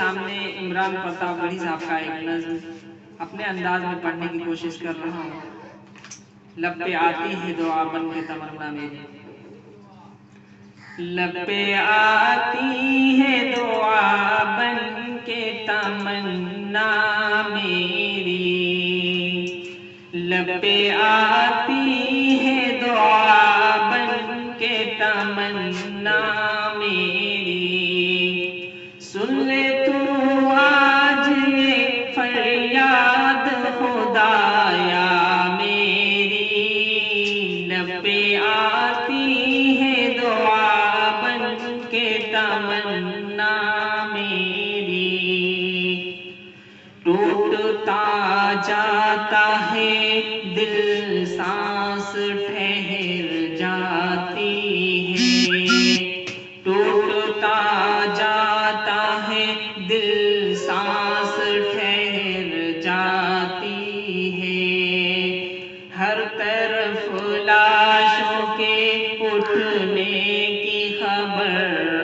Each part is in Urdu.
سامنے عمران پرتاپ گڑھی صاحب کا ایک نظم اپنے انداز میں پڑھنے کی کوشش کر رہا ہوں۔ لب پہ آتی ہے دعا بن کے تمنا میری، لب پہ آتی ہے دعا بن کے تمنا میری، لب پہ آتی ہے دعا بن کے تمنا میری، سن لے تو آج یہ فریاد خدایا میری، لب پہ آتی ہے دعا بن کے تمنا میری، ٹوٹتا جاتا ہے دل سانس ٹھہر جاتی ہے، ٹوٹتا جاتا ہے دل سانس ٹھہر جاتی ہے، ہر طرف لاشوں کے اٹھنے کی خبر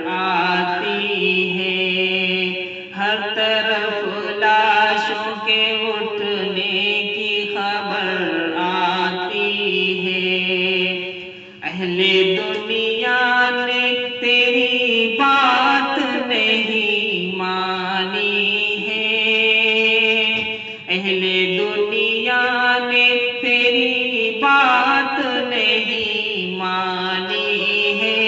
آتی ہے، ہر طرف لاشوں کے اٹھنے کی خبر آتی ہے، اہل دنیا نے تیری بات نہیں مانی ہے، اہل دنیا نے تیری بات نہیں مانی ہے،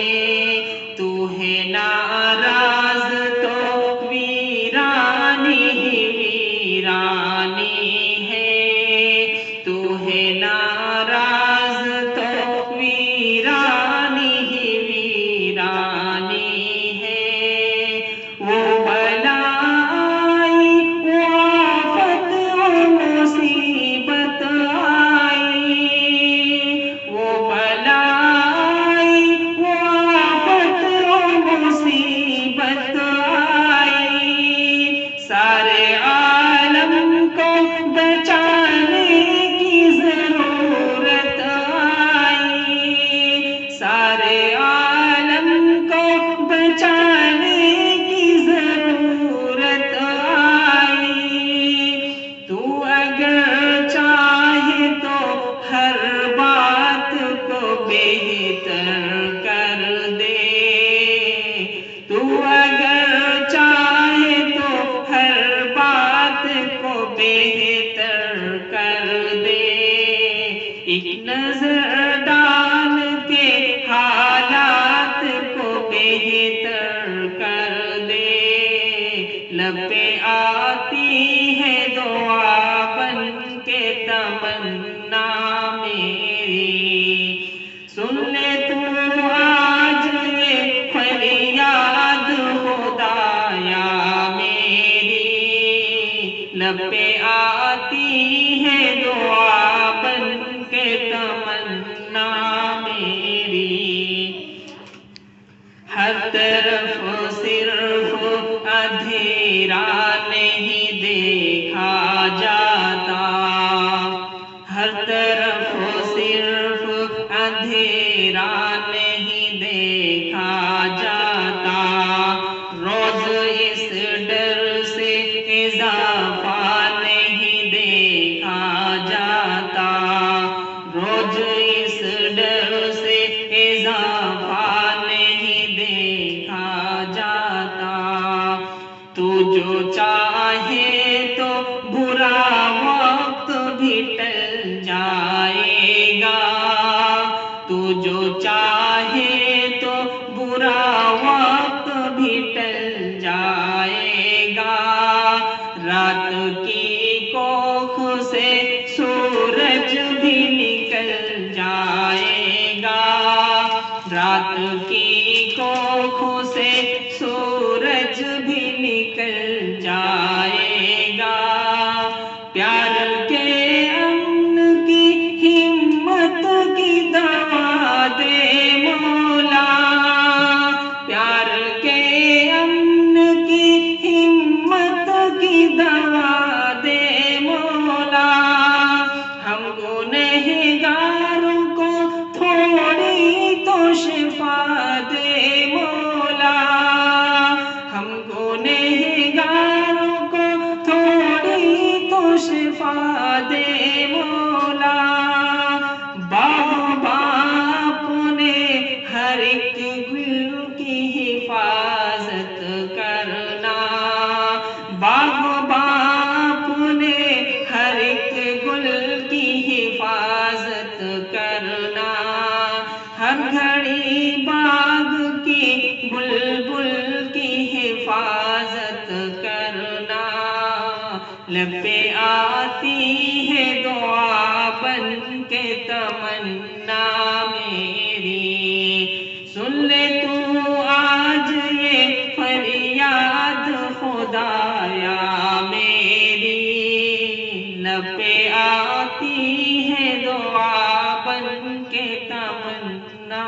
تو ہے ناراض تو ویرانی ہی ویرانی ہے، تو ہے ناراض تو ویرانی ہی ویرانی ہے، وہ بلائی وہ آفت و مصیبت آئی، وہ بلائی وہ آفت و مصیبت آئی، سارے عالم کو بچانے کی ضرورت آئی، سارے عالم کو بچانے کی ضرورت آئی، تو اگر چاہے تو ہر بات کو بہتر کر دے، تو اگر چاہے تو ہر بات کو بہتر کر دے، ایک نظر ڈال کے حالات کو بہتر کر دے، لب پہ آتی ہے دعا بن کے تمنا میری، سن لے تو آج یہ فریاد خدایا میری، لب پہ آتی ہے دعا بن کے تمنا میری، ہر طرف صرف اندھیرا نہیں دیکھا جاتا، ہر طرف صرف اندھیرا نہیں دیکھا جاتا، روز اس ڈر سے اضافہ نہیں دیکھا جاتا، روز اس ڈر سے اضافہ نہیں دیکھا جاتا، تو جو چاہے تو برا وقت بھی ٹل جائے گا، تو جو چاہے تو برا وقت بھی ٹل جائے گا، رات کی کوکھ سے سورج بھی نکل جائے گا، رات کی کوکھ سے سورج بھی نکل جائے گا، پیار کے امن کی ہمت کی دعا دے مولا، پیار کے امن کی ہمت کی دعا شفا دے مولا، باپ نے ہر ایک گل کی حفاظت کرنا، باپ نے ہر ایک گل کی حفاظت کرنا، ہر گھڑی باغ کی بلبل کی حفاظت کرنا، لب پہ آتی ہے دعا بن کے تمنا میری، سن لے تو آج یہ فریاد خدایا میری، لب پہ آتی ہے دعا بن کے تمنا